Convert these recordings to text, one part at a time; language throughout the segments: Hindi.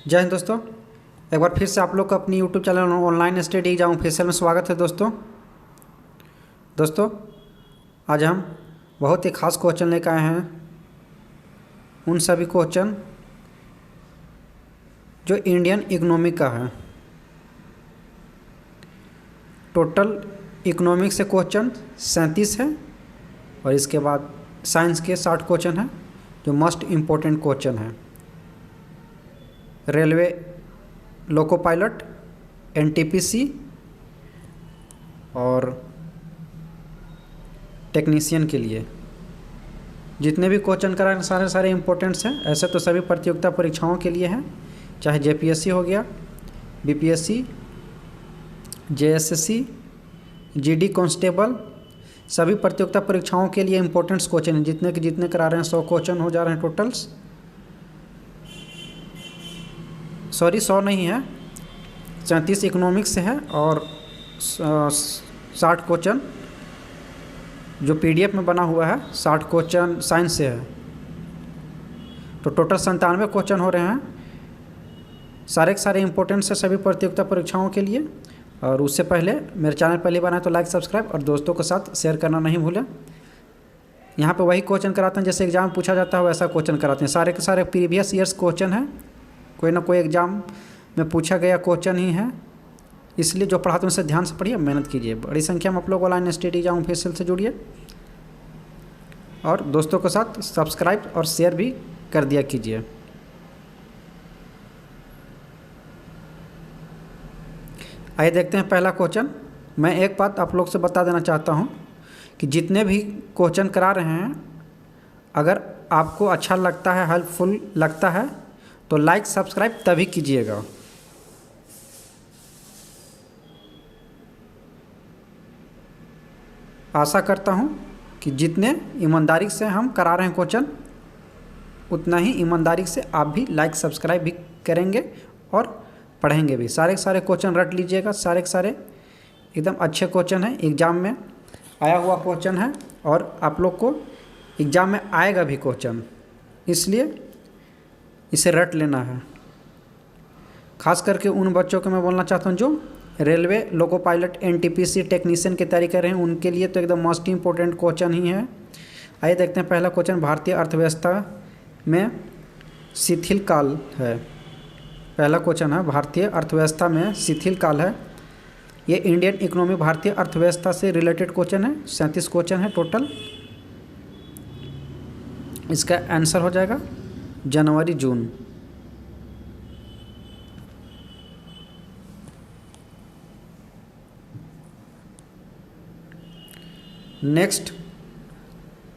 जय हिंद दोस्तों। एक बार फिर से आप लोग का अपनी YouTube channel online study exam official में स्वागत है दोस्तों आज हम बहुत ही खास क्वेश्चन लेकर आए हैं। उन सभी क्वेश्चन जो इंडियन इकोनॉमी का है। टोटल इकोनॉमिक से क्वेश्चन 37 है और इसके बाद साइंस के 60 क्वेश्चन हैं जो मोस्ट इम्पोर्टेंट क्वेश्चन है। रेलवे लोको पायलट, एनटीपीसी और टेक्नीशियन के लिए जितने भी क्वेश्चन कराए सारे इम्पोर्टेंट्स हैं। ऐसे तो सभी प्रतियोगिता परीक्षाओं के लिए हैं, चाहे जेपीएससी हो गया, बीपीएससी, जेएसएससी, जीडी कांस्टेबल, सभी प्रतियोगिता परीक्षाओं के लिए इम्पोर्टेंट्स क्वेश्चन हैं। जितने करा रहे हैं 100 क्वेश्चन हो जा रहे हैं टोटल्स। सॉरी 100 नहीं है, 37 इकोनॉमिक्स से है और 60 क्वेश्चन जो पीडीएफ में बना हुआ है, 60 क्वेश्चन साइंस से है। तो टोटल 97 क्वेश्चन हो रहे हैं। सारे इम्पोर्टेंट है सभी प्रतियोगिता परीक्षाओं के लिए। और उससे पहले मेरे चैनल पहली बार है तो लाइक, सब्सक्राइब और दोस्तों के साथ शेयर करना नहीं भूलें। यहाँ पे वही क्वेश्चन कराते हैं जैसे एग्जाम पूछा जाता है वैसा क्वेश्चन कराते हैं। सारे के सारे प्रीवियस ईयर्स क्वेश्चन हैं, कोई ना कोई एग्ज़ाम में पूछा गया क्वेश्चन ही है। इसलिए जो पढ़ाते हैं उनसे ध्यान से पढ़िए, मेहनत कीजिए। बड़ी संख्या में आप लोग ऑनलाइन स्टडी एग्जाम ऑफिशियल से जुड़िए और दोस्तों के साथ सब्सक्राइब और शेयर भी कर दिया कीजिए। आइए देखते हैं पहला क्वेश्चन। मैं एक बात आप लोग से बता देना चाहता हूँ कि जितने भी क्वेश्चन करा रहे हैं, अगर आपको अच्छा लगता है, हेल्पफुल लगता है तो लाइक सब्सक्राइब तभी कीजिएगा। आशा करता हूँ कि जितने ईमानदारी से हम करा रहे हैं क्वेश्चन, उतना ही ईमानदारी से आप भी लाइक सब्सक्राइब भी करेंगे और पढ़ेंगे भी। सारे क्वेश्चन रट लीजिएगा। सारे एकदम अच्छे क्वेश्चन हैं, एग्ज़ाम में आया हुआ क्वेश्चन है और आप लोग को एग्ज़ाम में आएगा भी क्वेश्चन, इसलिए इसे रट लेना है। खास करके उन बच्चों को मैं बोलना चाहता हूँ जो railway loco pilot, NTPC, technician की तैयारी कर रहे हैं, उनके लिए तो एकदम मोस्ट इम्पोर्टेंट क्वेश्चन ही है। आइए देखते हैं पहला क्वेश्चन। भारतीय अर्थव्यवस्था में शिथिल काल है। पहला क्वेश्चन है भारतीय अर्थव्यवस्था में शिथिल काल है। ये इंडियन इकोनॉमी भारतीय अर्थव्यवस्था से रिलेटेड क्वेश्चन है। 37 क्वेश्चन है टोटल। इसका आंसर हो जाएगा जनवरी जून। नेक्स्ट,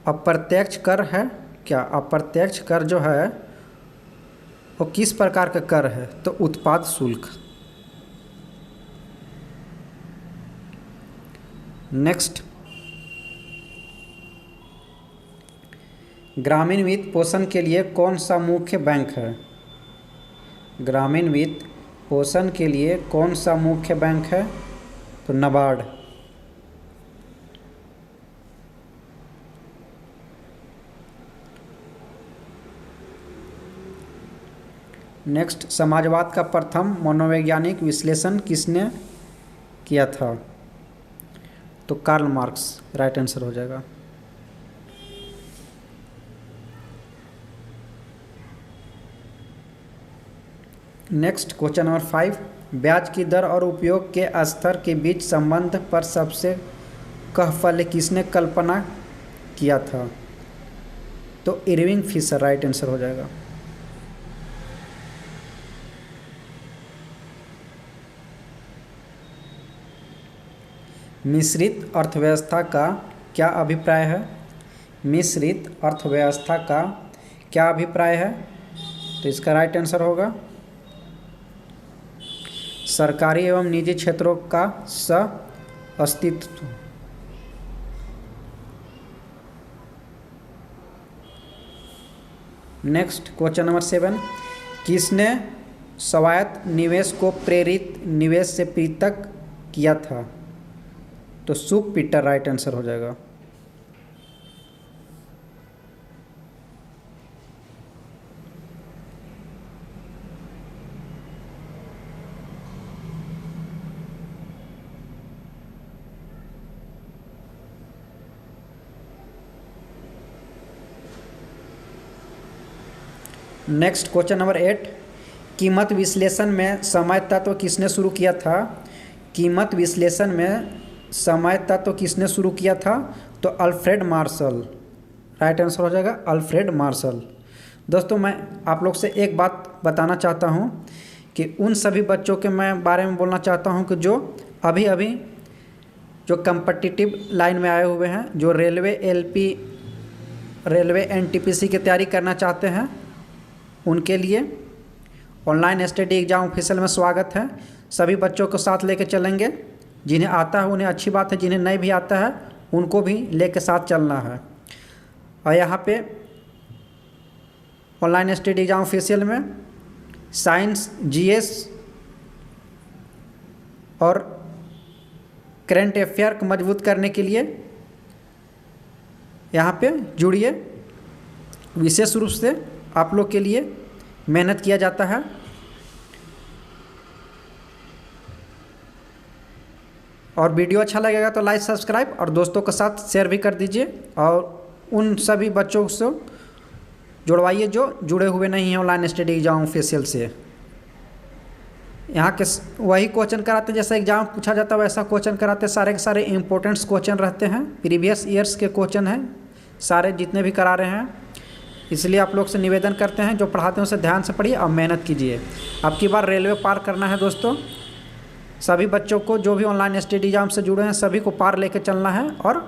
अप्रत्यक्ष कर है क्या? अप्रत्यक्ष कर जो है वो किस प्रकार का कर है? तो उत्पाद शुल्क। नेक्स्ट, ग्रामीण वित्त पोषण के लिए कौन सा मुख्य बैंक है? ग्रामीण वित्त पोषण के लिए कौन सा मुख्य बैंक है? तो नाबार्ड। नेक्स्ट, समाजवाद का प्रथम मनोवैज्ञानिक विश्लेषण किसने किया था? तो कार्ल मार्क्स राइट आंसर हो जाएगा। Next, question number 5। ब्याज की दर और उपयोग के स्तर के बीच संबंध पर सबसे पहले किसने कल्पना किया था? तो इरविंग फिशर राइट आंसर हो जाएगा। मिश्रित अर्थव्यवस्था का क्या अभिप्राय है? मिश्रित अर्थव्यवस्था का क्या अभिप्राय है? तो इसका राइट आंसर होगा सरकारी एवं निजी क्षेत्रों का सह अस्तित्व। Next, question number 7। किसने स्वायत्त निवेश को प्रेरित निवेश से पृथक किया था? तो सुक पीटर राइट आंसर हो जाएगा। नेक्स्ट क्वेश्चन नंबर 8, कीमत विश्लेषण में समय तत्व किसने शुरू किया था? कीमत विश्लेषण में समय तत्व किसने शुरू किया था? तो अल्फ्रेड मार्शल। राइट आंसर हो जाएगा अल्फ्रेड मार्शल। दोस्तों मैं आप लोग से एक बात बताना चाहता हूँ कि उन सभी बच्चों के मैं बारे में बोलना चाहता हूँ कि जो अभी अभी जो कम्पिटिटिव लाइन में आए हुए हैं, जो रेलवे एलपी, रेलवे एनटीपीसी की तैयारी करना चाहते हैं, उनके लिए ऑनलाइन स्टडी एग्जाम ऑफिशियल में स्वागत है। सभी बच्चों को साथ लेके चलेंगे। जिन्हें आता है उन्हें अच्छी बात है, जिन्हें नहीं भी आता है उनको भी लेके साथ चलना है। और यहाँ पे ऑनलाइन स्टडी एग्जाम ऑफिशियल में साइंस, जीएस और करंट अफेयर को मजबूत करने के लिए यहाँ पे जुड़िए। विशेष रूप से आप लोग के लिए मेहनत किया जाता है। और वीडियो अच्छा लगेगा तो लाइक, सब्सक्राइब और दोस्तों के साथ शेयर भी कर दीजिए। और उन सभी बच्चों से जुड़वाइए जो जुड़े हुए नहीं हैं ऑनलाइन स्टडी एग्जाम ऑफिशियल से। यहाँ के वही क्वेश्चन कराते, जैसा एग्जाम पूछा जाता है वैसा क्वेश्चन कराते। सारे के सारे इंपॉर्टेंट्स क्वेश्चन रहते हैं, प्रीवियस ईयर्स के क्वेश्चन हैं सारे जितने भी करा रहे हैं। इसलिए आप लोग से निवेदन करते हैं जो पढ़ाते हैं उसे ध्यान से पढ़िए और मेहनत कीजिए। अब की बार रेलवे पार करना है दोस्तों। सभी बच्चों को जो भी ऑनलाइन स्टडी एग्जाम से जुड़े हैं सभी को पार लेके चलना है और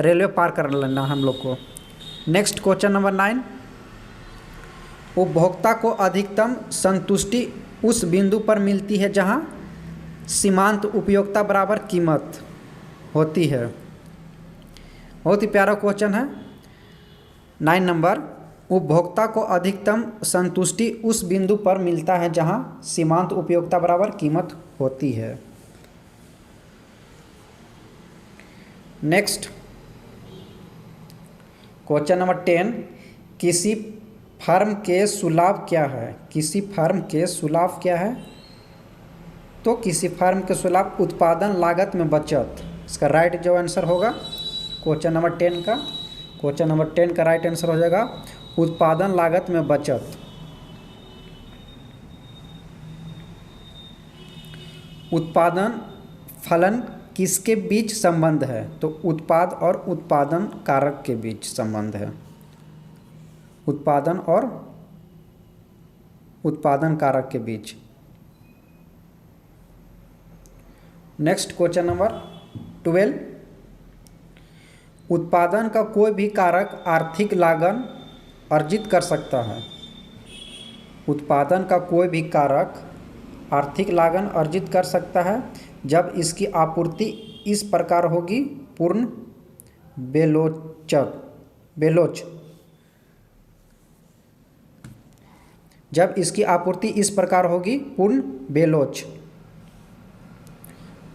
रेलवे पार कर लेना हम लोग को। नेक्स्ट क्वेश्चन नंबर 9, उपभोक्ता को अधिकतम संतुष्टि उस बिंदु पर मिलती है जहां सीमांत उपयोगिता बराबर कीमत होती है। बहुत ही प्यारा क्वेश्चन है। 9 नंबर, उपभोक्ता को अधिकतम संतुष्टि उस बिंदु पर मिलता है जहां सीमांत उपयोगिता बराबर कीमत होती है। नेक्स्ट क्वेश्चन नंबर 10, किसी फर्म के सुलाभ क्या है? किसी फर्म के सुलाभ क्या है? तो किसी फर्म के सुलाभ उत्पादन लागत में बचत। इसका राइट जो आंसर होगा क्वेश्चन नंबर 10 का, क्वेश्चन नंबर 10 का राइट आंसर हो जाएगा उत्पादन लागत में बचत। उत्पादन फलन किसके बीच संबंध है? तो उत्पाद और उत्पादन कारक के बीच संबंध है। उत्पादन और उत्पादन कारक के बीच। नेक्स्ट क्वेश्चन नंबर 12, उत्पादन का कोई भी कारक आर्थिक लागत अर्जित कर सकता है। उत्पादन का कोई भी कारक आर्थिक लागत अर्जित कर सकता है जब इसकी आपूर्ति इस प्रकार होगी पूर्ण बेलोच। जब इसकी आपूर्ति इस प्रकार होगी पूर्ण बेलोच।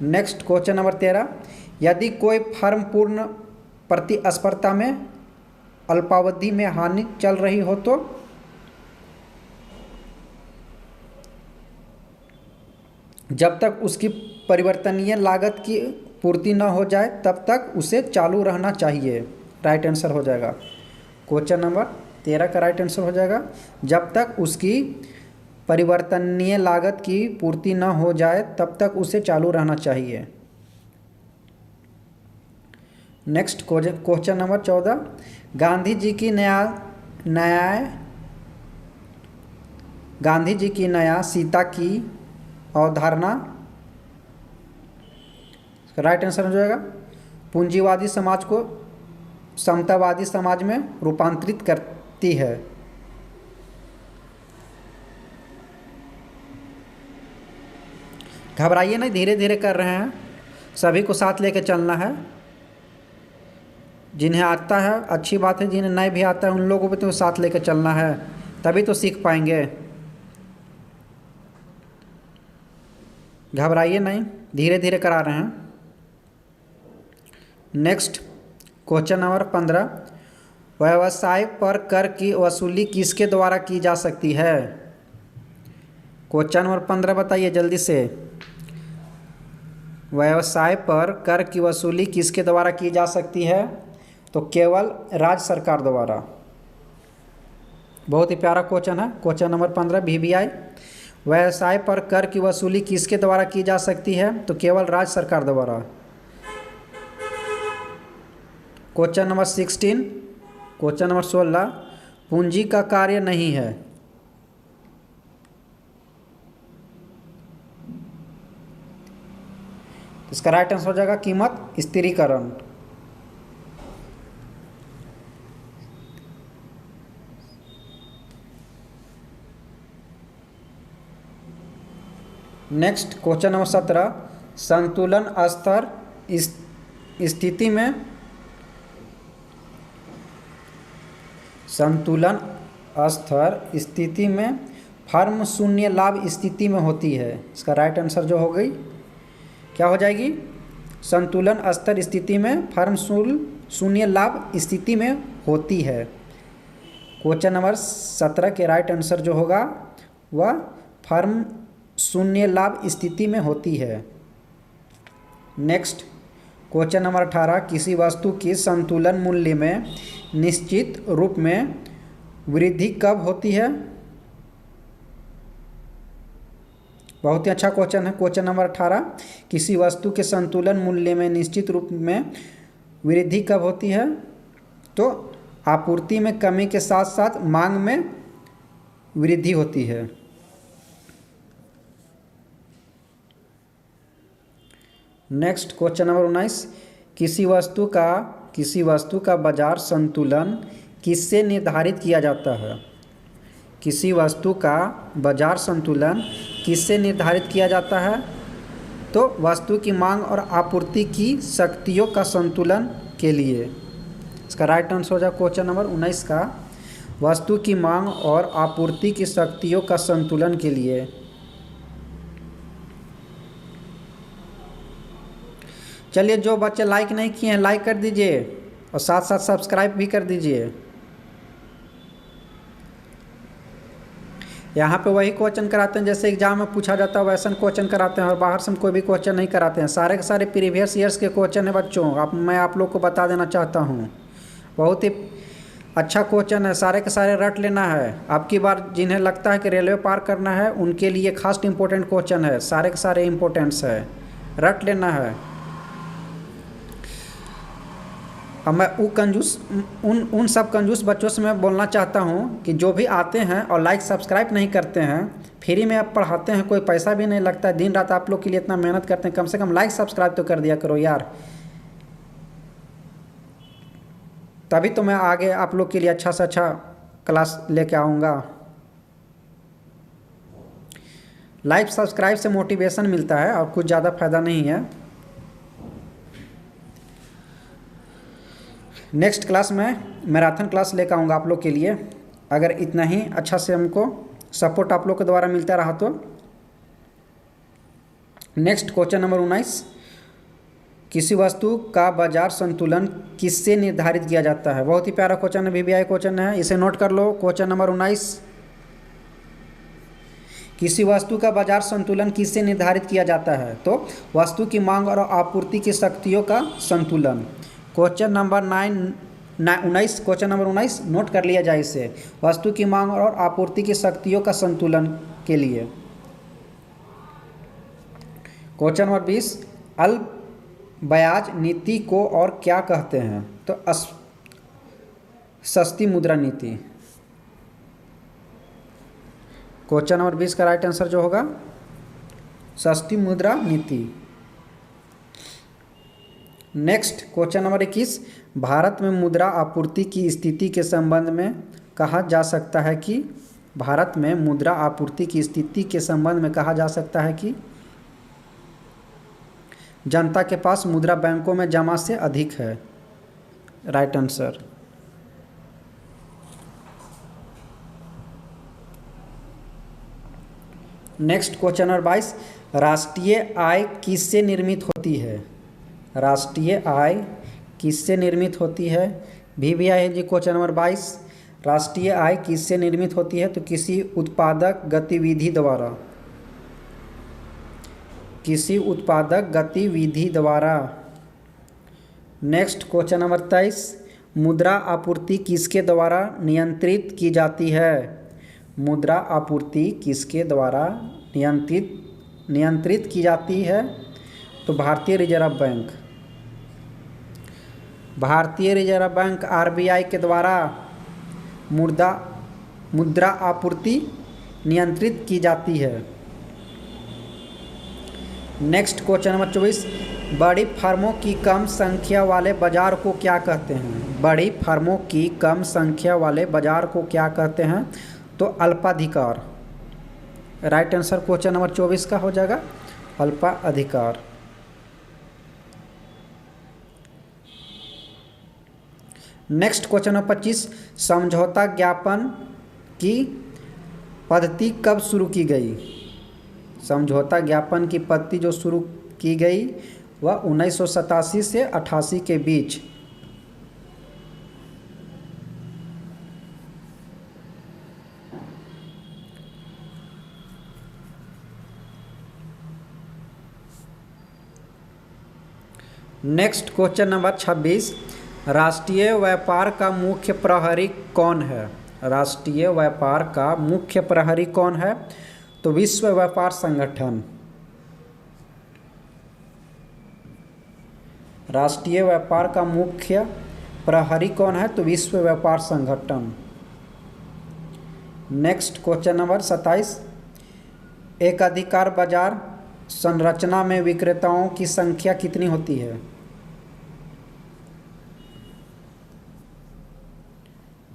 नेक्स्ट क्वेश्चन नंबर 13, यदि कोई फर्म पूर्ण प्रतिस्पर्धा में अल्पावधि में हानि चल रही हो तो जब तक उसकी परिवर्तनीय लागत की पूर्ति न हो जाए तब तक उसे चालू रहना चाहिए। राइट आंसर हो जाएगा क्वेश्चन नंबर 13 का राइट आंसर हो जाएगा जब तक उसकी परिवर्तनीय लागत की पूर्ति न हो जाए तब तक उसे चालू रहना चाहिए। Next question number 14, Gandhi ji की नया सीता की अवधारणा। राइट आंसर हो जाएगा पूंजीवादी समाज को समतावादी समाज में रूपांतरित करती है। घबराइए नहीं, धीरे धीरे कर रहे हैं, सभी को साथ लेके चलना है। जिन्हें आता है अच्छी बात है, जिन्हें नहीं भी आता है उन लोगों को भी तो साथ लेके चलना है, तभी तो सीख पाएंगे। घबराइए नहीं, धीरे धीरे करा रहे हैं। नेक्स्ट क्वेश्चन नंबर 15, व्यवसाय पर कर की वसूली किसके द्वारा की जा सकती है? क्वेश्चन नंबर 15 बताइए जल्दी से। व्यवसाय पर कर की वसूली किसके द्वारा की जा सकती है? तो केवल राज्य सरकार द्वारा। बहुत ही प्यारा क्वेश्चन है। क्वेश्चन नंबर 15 VBI, व्यवसाय पर कर की वसूली किसके द्वारा की जा सकती है? तो केवल राज्य सरकार द्वारा। क्वेश्चन नंबर 16, क्वेश्चन नंबर 16, पूंजी का कार्य नहीं है। इसका राइट आंसर हो जाएगा कीमत स्थिरीकरण। नेक्स्ट क्वेश्चन नंबर 17, संतुलन स्तर स्थिति में, संतुलन स्तर स्थिति में फर्म शून्य लाभ स्थिति में होती है। इसका राइट आंसर जो हो गई क्या हो जाएगी? संतुलन स्तर स्थिति में फर्म शून्य लाभ स्थिति में होती है। क्वेश्चन नंबर 17 के राइट आंसर जो होगा वह फर्म शून्य लाभ स्थिति में होती है। नेक्स्ट क्वेश्चन नंबर 18, किसी वस्तु की संतुलन मूल्य में निश्चित रूप में वृद्धि कब होती है? बहुत ही अच्छा क्वेश्चन है। क्वेश्चन नंबर 18, किसी वस्तु के संतुलन मूल्य में निश्चित रूप में वृद्धि कब होती है? तो आपूर्ति में कमी के साथ साथ मांग में वृद्धि होती है। नेक्स्ट क्वेश्चन नंबर 19, किसी वस्तु का बाजार संतुलन किससे निर्धारित किया जाता है? किसी वस्तु का बाजार संतुलन किससे निर्धारित किया जाता है? तो वस्तु की मांग और आपूर्ति की शक्तियों का संतुलन के लिए। इसका राइट आंसर हो जाएगा क्वेश्चन नंबर 19 का वस्तु की मांग और आपूर्ति की शक्तियों का संतुलन के लिए। चलिए, जो बच्चे लाइक नहीं किए हैं लाइक कर दीजिए और साथ साथ सब्सक्राइब भी कर दीजिए। यहाँ पे वही क्वेश्चन कराते हैं जैसे एग्जाम में पूछा जाता है, वैसा क्वेश्चन कराते हैं और बाहर से हम कोई भी क्वेश्चन नहीं कराते हैं। सारे के सारे प्रीवियस ईयर्स के क्वेश्चन है बच्चों। मैं आप लोग को बता देना चाहता हूँ, बहुत ही अच्छा क्वेश्चन है। सारे के सारे रट लेना है। अब की बार जिन्हें लगता है कि रेलवे पार करना है उनके लिए खास इंपॉर्टेंट क्वेश्चन है। सारे के सारे इम्पोर्टेंट्स है, रट लेना है। अब मैं उन सब कंजूस बच्चों से मैं बोलना चाहता हूँ कि जो भी आते हैं और लाइक सब्सक्राइब नहीं करते हैं, फ्री में आप पढ़ाते हैं, कोई पैसा भी नहीं लगता है, दिन रात आप लोग के लिए इतना मेहनत करते हैं, कम से कम लाइक सब्सक्राइब तो कर दिया करो यार। तभी तो मैं आगे आप लोग के लिए अच्छा से अच्छा क्लास लेके आऊँगा। लाइक सब्सक्राइब से मोटिवेशन मिलता है और कुछ ज़्यादा फायदा नहीं है। नेक्स्ट क्लास में मैराथन क्लास लेकर आऊँगा आप लोग के लिए, अगर इतना ही अच्छा से हमको सपोर्ट आप लोग के द्वारा मिलता रहा तो। नेक्स्ट क्वेश्चन नंबर 19, किसी वस्तु का बाजार संतुलन किससे निर्धारित किया जाता है? बहुत ही प्यारा क्वेश्चन है, VBI क्वेश्चन है, इसे नोट कर लो। क्वेश्चन नंबर 19, किसी वस्तु का बाजार संतुलन किससे निर्धारित किया जाता है? तो वस्तु की मांग और आपूर्ति की शक्तियों का संतुलन। Question number 19, question number 19 note कर लिया जाए इसे, वस्तु की मांग और आपूर्ति की शक्तियों का संतुलन के लिए। क्वेश्चन नंबर 20, अल्प ब्याज नीति को और क्या कहते हैं? तो सस्ती मुद्रा नीति। क्वेश्चन नंबर 20 का राइट आंसर जो होगा सस्ती मुद्रा नीति। नेक्स्ट क्वेश्चन नंबर 21, भारत में मुद्रा आपूर्ति की स्थिति के संबंध में कहा जा सकता है कि, भारत में मुद्रा आपूर्ति की स्थिति के संबंध में कहा जा सकता है कि जनता के पास मुद्रा बैंकों में जमा से अधिक है। Right answer. Next question number 22, राष्ट्रीय आय किससे निर्मित होती है? राष्ट्रीय आय किससे निर्मित होती है? VBI है जी क्वेश्चन नंबर 22, राष्ट्रीय आय किससे निर्मित होती है? तो किसी उत्पादक गतिविधि द्वारा। किसी उत्पादक गतिविधि द्वारा। नेक्स्ट क्वेश्चन नंबर 23, मुद्रा आपूर्ति किसके द्वारा नियंत्रित की जाती है? मुद्रा आपूर्ति किसके द्वारा नियंत्रित की जाती है? तो भारतीय रिजर्व बैंक। भारतीय रिजर्व बैंक आरबीआई के द्वारा मुद्रा आपूर्ति नियंत्रित की जाती है। नेक्स्ट क्वेश्चन नंबर 24, बड़ी फर्मों की कम संख्या वाले बाजार को क्या कहते हैं? बड़ी फर्मों की कम संख्या वाले बाजार को क्या कहते हैं? तो अल्पाधिकार। राइट आंसर क्वेश्चन नंबर 24 का हो जाएगा अल्पाधिकार। नेक्स्ट क्वेश्चन नंबर 25, समझौता ज्ञापन की पद्धति कब शुरू की गई? समझौता ज्ञापन की पद्धति जो शुरू की गई वह 1987 से 88 के बीच। नेक्स्ट क्वेश्चन नंबर 26, राष्ट्रीय व्यापार का मुख्य प्रहरी कौन है? राष्ट्रीय व्यापार का मुख्य प्रहरी कौन है? तो विश्व व्यापार संगठन। राष्ट्रीय व्यापार का मुख्य प्रहरी कौन है? तो विश्व व्यापार संगठन। नेक्स्ट क्वेश्चन नंबर 27, एक अधिकार बाजार संरचना में विक्रेताओं की संख्या कितनी होती है?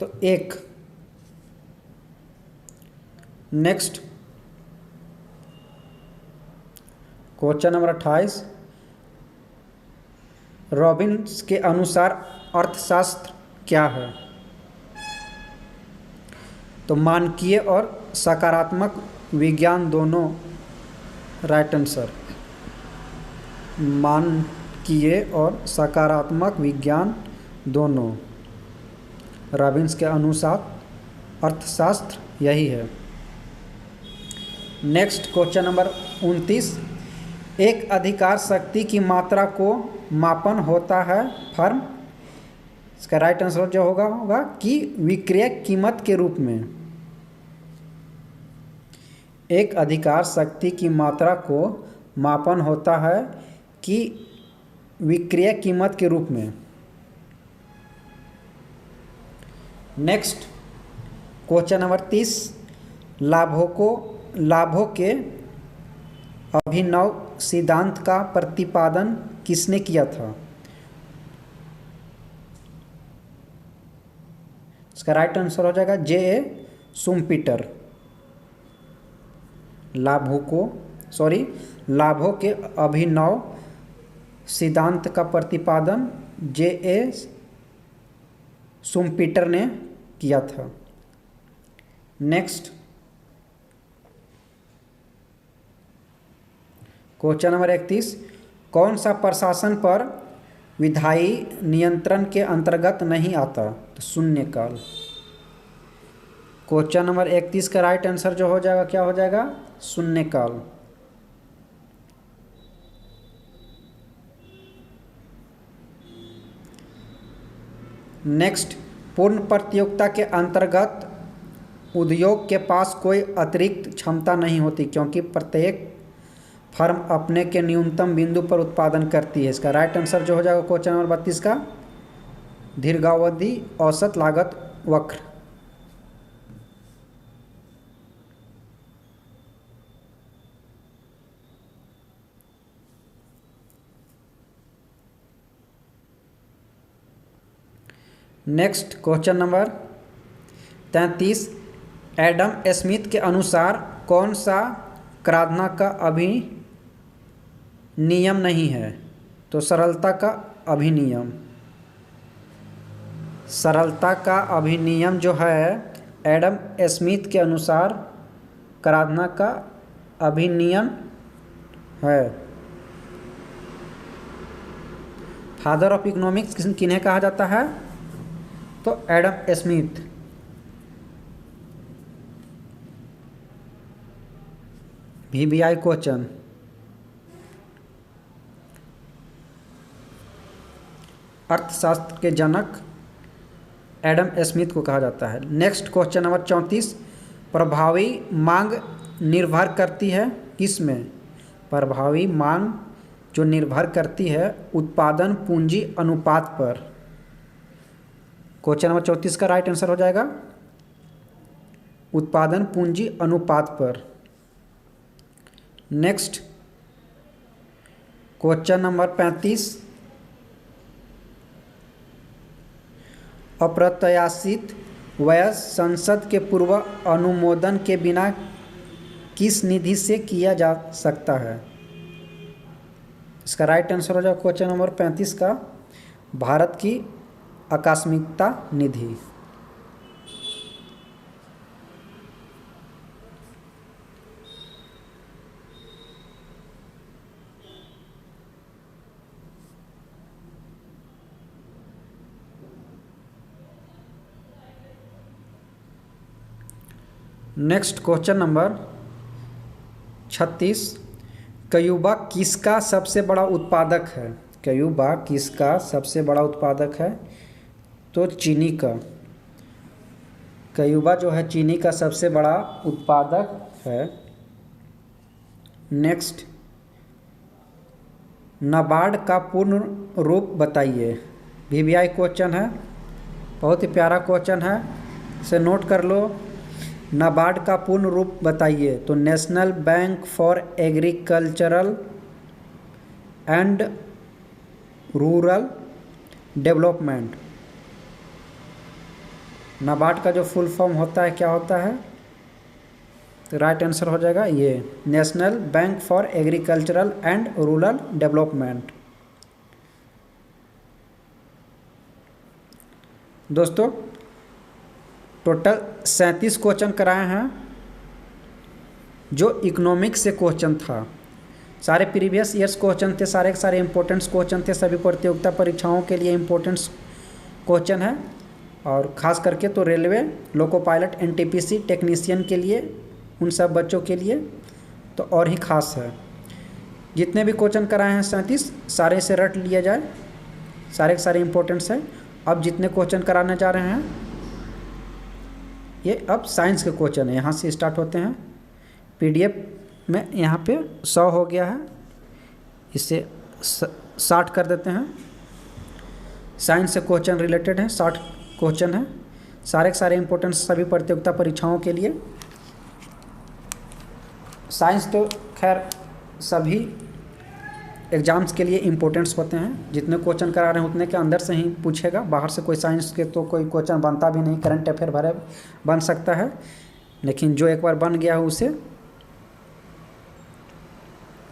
तो एक। नेक्स्ट क्वेश्चन नंबर 28, रॉबिन्स के अनुसार अर्थशास्त्र क्या है? तो मानकीय और सकारात्मक विज्ञान दोनों। राइट आंसर मानकीय और सकारात्मक विज्ञान दोनों। रॉबिन्स के अनुसार अर्थशास्त्र यही है। नेक्स्ट क्वेश्चन नंबर 29, एक अधिकार शक्ति की मात्रा को मापन होता है फर्म। इसका राइट आंसर जो होगा कि विक्रय कीमत के रूप में। एक अधिकार शक्ति की मात्रा को मापन होता है कि विक्रय कीमत के रूप में। नेक्स्ट क्वेश्चन नंबर 30, लाभों के अभिनव सिद्धांत का प्रतिपादन किसने किया था? इसका राइट आंसर हो जाएगा J.A. शुम्पीटर। लाभों के अभिनव सिद्धांत का प्रतिपादन J.A. शुम्पीटर ने किया था। नेक्स्ट क्वेश्चन नंबर 31, कौन सा प्रशासन पर विधायी नियंत्रण के अंतर्गत नहीं आता? तो शून्यकाल। क्वेश्चन नंबर 31 का राइट आंसर जो हो जाएगा क्या हो जाएगा? शून्यकाल। नेक्स्ट, पूर्ण प्रतियोगिता के अंतर्गत उद्योग के पास कोई अतिरिक्त क्षमता नहीं होती क्योंकि प्रत्येक फर्म अपने के न्यूनतम बिंदु पर उत्पादन करती है। इसका राइट आंसर जो हो जाएगा क्वेश्चन नंबर 32 का दीर्घावधि औसत लागत वक्र। Next question number 33, Adam Smith के अनुसार कौन सा कराधान का अभिनियम नहीं है? तो सरलता का अभिनियम। सरलता का अभिनियम जो है एडम स्मिथ के अनुसार कराधान का अभिनियम है। फादर ऑफ इकोनॉमिक्स किन्हें कहा जाता है? तो एडम स्मिथ। VBI question. अर्थशास्त्र के जनक एडम स्मिथ को कहा जाता है। नेक्स्ट क्वेश्चन नंबर 34, प्रभावी मांग निर्भर करती है किस में? प्रभावी मांग जो निर्भर करती है उत्पादन पूंजी अनुपात पर। क्वेश्चन नंबर 34 का राइट आंसर हो जाएगा उत्पादन पूंजी अनुपात पर। नेक्स्ट क्वेश्चन नंबर 35, अप्रत्याशित व्यय संसद के पूर्व अनुमोदन के बिना किस निधि से किया जा सकता है? इसका राइट आंसर हो जाएगा क्वेश्चन नंबर 35 का भारत की आकस्मिकता निधि। नेक्स्ट क्वेश्चन नंबर 36, क्यूबा किसका सबसे बड़ा उत्पादक है? क्यूबा किसका सबसे बड़ा उत्पादक है? तो चीनी का। क्यूबा जो है चीनी का सबसे बड़ा उत्पादक है। नेक्स्ट, नाबार्ड का पूर्ण रूप बताइए। वीवीआई क्वेश्चन है, बहुत ही प्यारा क्वेश्चन है, इसे नोट कर लो। नाबार्ड का पूर्ण रूप बताइए। तो national bank for agricultural and rural development. NABARD का जो फुल फॉर्म होता है क्या होता है? तो राइट आंसर हो जाएगा ये national bank for agricultural and rural development. दोस्तों टोटल 37 क्वेश्चन कराए हैं जो इकोनॉमिक्स से क्वेश्चन था। सारे प्रीवियस ईयर्स क्वेश्चन थे, सारे के सारे इंपॉर्टेंट्स क्वेश्चन थे, सभी प्रतियोगिता परीक्षाओं के लिए इंपॉर्टेंट्स क्वेश्चन है। और ख़ास करके तो railway, loco pilot, NTPC technician के लिए, उन सब बच्चों के लिए तो और ही ख़ास है। जितने भी क्वेश्चन कराए हैं 37 सारे से रट लिया जाए, सारे के सारे इंपॉर्टेंट्स हैं। अब जितने क्वेश्चन कराने जा रहे हैं ये अब साइंस के क्वेश्चन है, यहाँ से स्टार्ट होते हैं। पीडीएफ में यहाँ पे 100 हो गया है, इसे 60 कर देते हैं। साइंस से क्वेश्चन रिलेटेड है, 60 क्वेश्चन है, सारे के सारे इंपॉर्टेंट सभी प्रतियोगिता परीक्षाओं के लिए। साइंस तो खैर सभी एग्ज़ाम्स के लिए इम्पोर्टेंट्स होते हैं। जितने क्वेश्चन करा रहे हैं उतने के अंदर से ही पूछेगा, बाहर से कोई साइंस के तो कोई क्वेश्चन बनता भी नहीं। करंट अफेयर भरे बन सकता है, लेकिन जो एक बार बन गया है उसे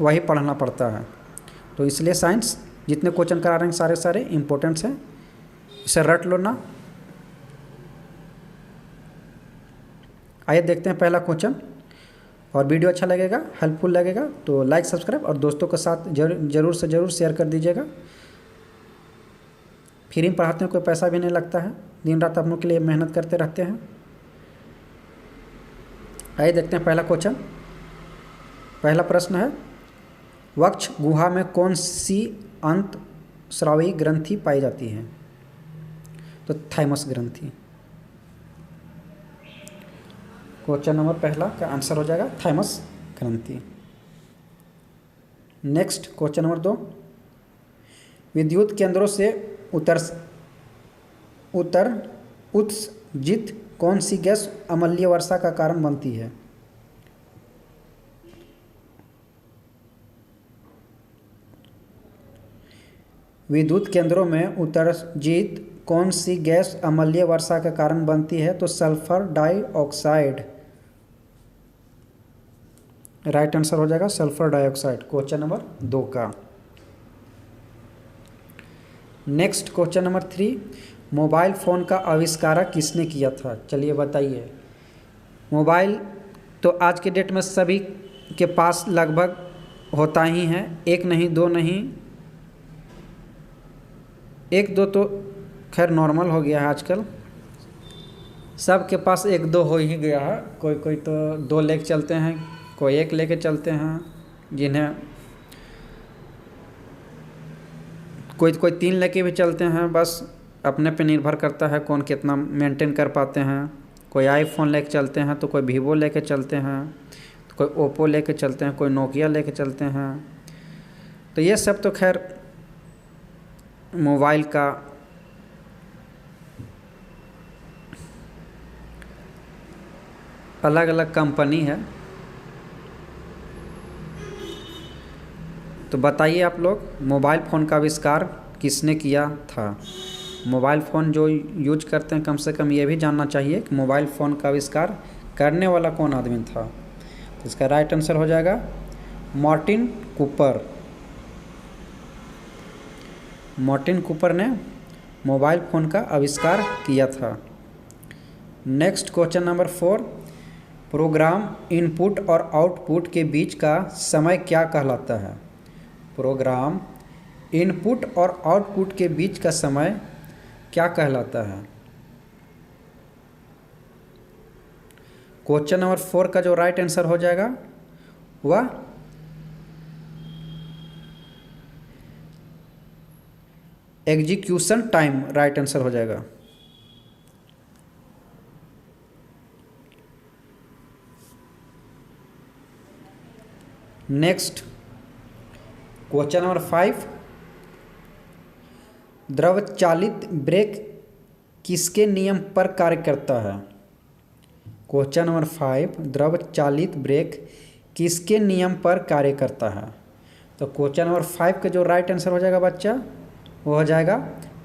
वही पढ़ना पड़ता है। तो इसलिए साइंस जितने क्वेश्चन करा रहे हैं सारे सारे इम्पोर्टेंट्स हैं, इसे रट लो ना। आइए देखते हैं पहला क्वेश्चन। और वीडियो अच्छा लगेगा, हेल्पफुल लगेगा तो लाइक, सब्सक्राइब और दोस्तों के साथ जरूर से ज़रूर शेयर कर दीजिएगा। फ्री में पढ़ाते हैं, कोई पैसा भी नहीं लगता है, दिन रात अपनों के लिए मेहनत करते रहते हैं। आइए देखते हैं पहला क्वेश्चन। पहला प्रश्न है, वक्ष गुहा में कौन सी अंतःस्रावी ग्रंथि पाई जाती है? तो थाइमस ग्रंथि। क्वेश्चन नंबर पहला का आंसर हो जाएगा थाइमस ग्रंथि। नेक्स्ट क्वेश्चन नंबर 2, विद्युत केंद्रों से उत्सर्जित कौन सी गैस अम्लीय वर्षा का कारण बनती है? विद्युत केंद्रों में उत्सर्जित कौन सी गैस अम्लीय वर्षा का कारण बनती है? तो सल्फर डाइऑक्साइड। राइट आंसर हो जाएगा सल्फर डाइऑक्साइड, क्वेश्चन नंबर 2 का। Next question number 3, mobile phone का आविष्कार किसने किया था? चलिए बताइए। मोबाइल तो आज के डेट में सभी के पास लगभग होता ही है, एक नहीं दो नहीं, एक दो तो खैर नॉर्मल हो गया है आजकल, सबके पास एक दो हो ही गया है। कोई कोई तो 2 लेके चलते हैं, कोई 1 लेके चलते हैं, जिन्हें कोई 3 लेके भी चलते हैं। बस अपने पे निर्भर करता है कौन कितना मेंटेन कर पाते हैं। कोई आईफोन लेके चलते हैं तो कोई वीवो लेके चलते हैं, तो कोई ओप्पो लेके चलते हैं, कोई नोकिया लेके चलते हैं। तो ये सब तो खैर मोबाइल का अलग अलग कंपनी है। तो बताइए आप लोग, मोबाइल फ़ोन का आविष्कार किसने किया था? मोबाइल फ़ोन जो यूज करते हैं कम से कम ये भी जानना चाहिए कि मोबाइल फ़ोन का आविष्कार करने वाला कौन आदमी था। तो इसका राइट आंसर हो जाएगा मार्टिन कूपर। मार्टिन कूपर ने मोबाइल फ़ोन का आविष्कार किया था। Next question number 4, program input और आउटपुट के बीच का समय क्या कहलाता है? प्रोग्राम इनपुट और आउटपुट के बीच का समय क्या कहलाता है? क्वेश्चन नंबर 4 का जो राइट आंसर हो जाएगा वह एग्जीक्यूशन टाइम राइट आंसर हो जाएगा। नेक्स्ट क्वेश्चन नंबर 5, द्रव चालित ब्रेक किसके नियम पर कार्य करता है? क्वेश्चन नंबर 5, द्रव चालित ब्रेक किसके नियम पर कार्य करता है? तो क्वेश्चन नंबर 5 का जो राइट आंसर हो जाएगा बच्चा वो हो जाएगा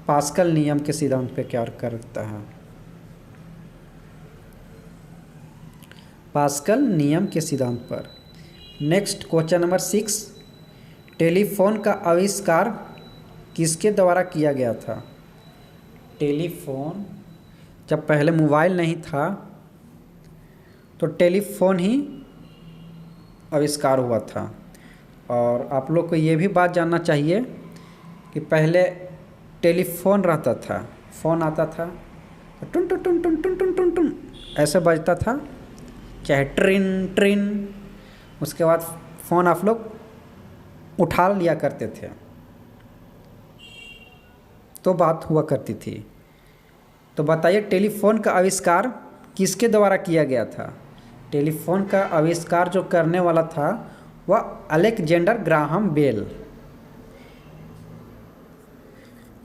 पास्कल नियम के सिद्धांत पे कार्य करता है। पास्कल नियम के सिद्धांत पर। नेक्स्ट क्वेश्चन नंबर 6, टेलीफोन का आविष्कार किसके द्वारा किया गया था? टेलीफोन, जब पहले मोबाइल नहीं था तो टेलीफोन ही आविष्कार हुआ था। और आप लोग को ये भी बात जानना चाहिए कि पहले टेलीफोन रहता था, फ़ोन आता था तो टुन टुन टुन टुन टुन टुन टुन टुन ऐसे बजता था, चाहे ट्रिन ट्रिन। उसके बाद फ़ोन आप लोग उठा लिया करते थे तो बात हुआ करती थी। तो बताइए टेलीफोन का आविष्कार किसके द्वारा किया गया था? टेलीफोन का आविष्कार जो करने वाला था वह अलेक्जेंडर ग्राहम बेल।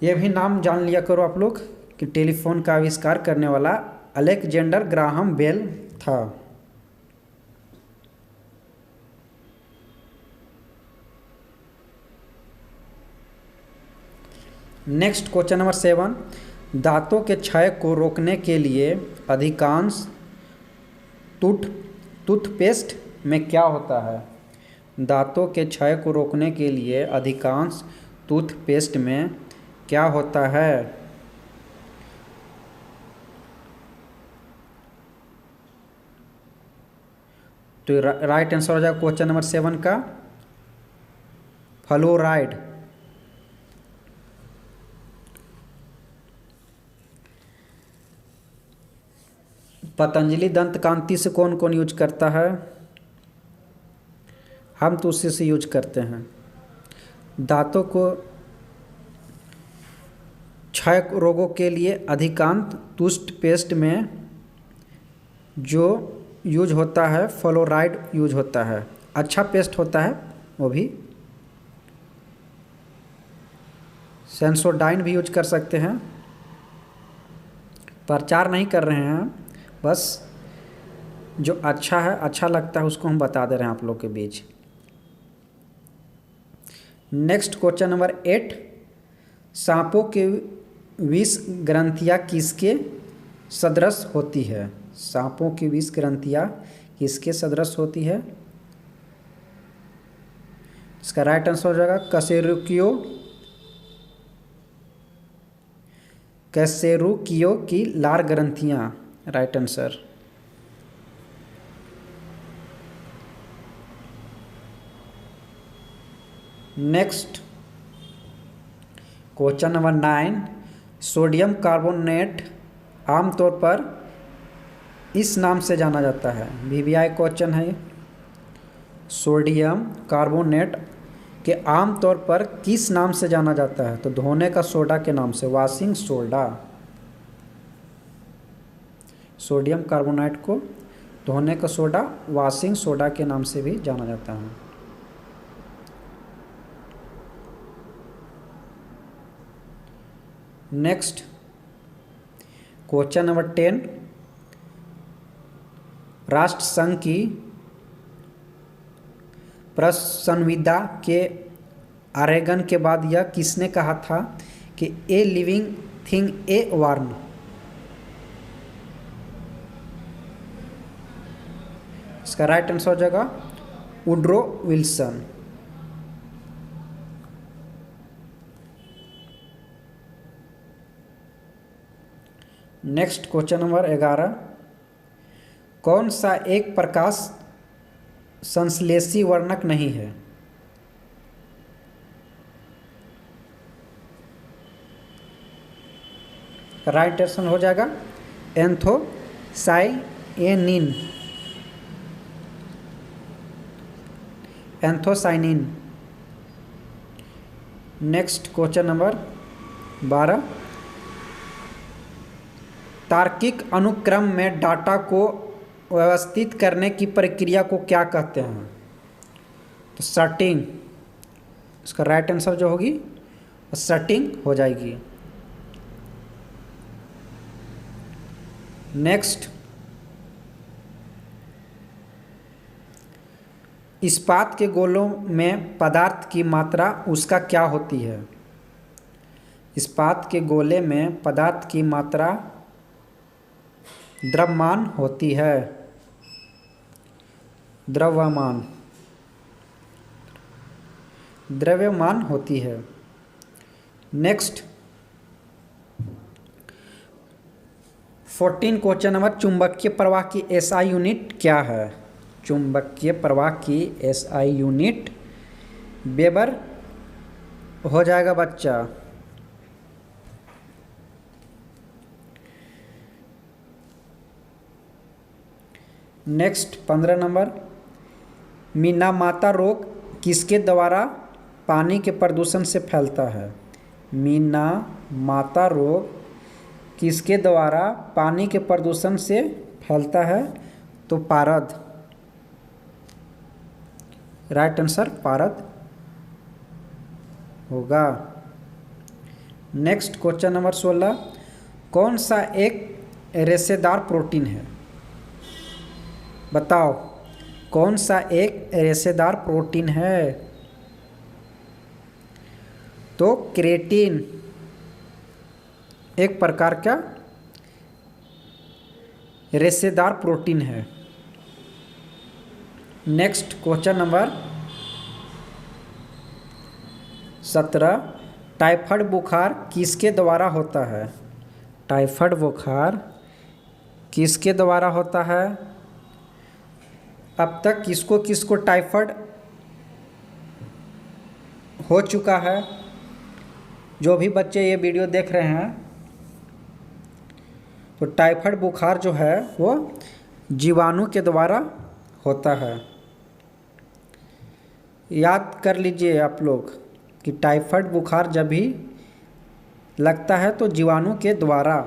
यह भी नाम जान लिया करो आप लोग कि टेलीफोन का आविष्कार करने वाला अलेक्जेंडर ग्राहम बेल था। नेक्स्ट क्वेश्चन नंबर 7, दांतों के क्षय को रोकने के लिए अधिकांश टूथपेस्ट में क्या होता है? दांतों के क्षय को रोकने के लिए अधिकांश टूथपेस्ट में क्या होता है? तो राइट आंसर हो जाएगा क्वेश्चन नंबर 7 का फ्लोराइड। पतंजलि दंत कांति से कौन कौन यूज करता है? हम तो उसी से यूज करते हैं। दांतों को क्षय रोगों के लिए अधिकांश टूथपेस्ट में जो यूज होता है फ्लोराइड यूज होता है। अच्छा पेस्ट होता है वो भी। सेंसोडाइन भी यूज कर सकते हैं। प्रचार नहीं कर रहे हैं, बस जो अच्छा है, अच्छा लगता है उसको हम बता दे रहे हैं आप लोग के बीच। नेक्स्ट क्वेश्चन नंबर 8, सांपों के विष ग्रंथियाँ किसके सदृश होती है? सांपों की विष ग्रंथियाँ किसके सदृश होती है? इसका राइट आंसर हो जाएगा कैसेरुकियो की लार ग्रंथियाँ। Right answer. Next question number 9, sodium carbonate आमतौर पर इस नाम से जाना जाता है। वीवीआई क्वेश्चन है। सोडियम कार्बोनेट कि आमतौर पर किस नाम से जाना जाता है? तो धोने का सोडा के नाम से, वॉशिंग सोडा। सोडियम कार्बोनेट को धोने का सोडा, वॉशिंग सोडा के नाम से भी जाना जाता है। नेक्स्ट क्वेश्चन नंबर 10, राष्ट्र संघ की प्रसंविदा के आरेगन के बाद यह किसने कहा था कि a living thing a warn? इसका राइट आंसर हो जाएगा Woodrow Wilson. Next question number 11, कौन सा एक प्रकाश संश्लेषी वर्णक नहीं है? राइट आंसर हो जाएगा anthocyanin. Anthocyanin. Next question number 12, तार्किक अनुक्रम में डाटा को व्यवस्थित करने की प्रक्रिया को क्या कहते हैं? तो सॉर्टिंग। इसका राइट आंसर जो होगी सॉर्टिंग हो जाएगी। नेक्स्ट, इस्पात के गोलों में पदार्थ की मात्रा उसका क्या होती है? इस्पात के गोले में पदार्थ की मात्रा द्रव्यमान होती है। द्रव्यमान होती है। नेक्स्ट 14 क्वेश्चन नंबर, चुंबकीय प्रवाह की एसआई यूनिट क्या है? चुंबकीय प्रवाह की एसआई यूनिट वेबर हो जाएगा बच्चा। नेक्स्ट 15 नंबर, मिनामाता रोग किसके द्वारा पानी के प्रदूषण से फैलता है? मिनामाता रोग किसके द्वारा पानी के प्रदूषण से फैलता है? तो पारद। राइट आंसर पारद होगा। नेक्स्ट क्वेश्चन नंबर 16, कौन सा एक रेशेदार प्रोटीन है? बताओ कौन सा एक रेशेदार प्रोटीन है? तो क्रेटीन एक प्रकार का रेशेदार प्रोटीन है। नेक्स्ट क्वेश्चन नंबर 17, टाइफाइड बुखार किसके द्वारा होता है? टाइफाइड बुखार किसके द्वारा होता है? अब तक किसको किसको टाइफाइड हो चुका है? जो भी बच्चे ये वीडियो देख रहे हैं, तो टाइफाइड बुखार जो है वो जीवाणु के द्वारा होता है। याद कर लीजिए आप लोग कि टाइफाइड बुखार जब भी लगता है तो जीवाणु के द्वारा।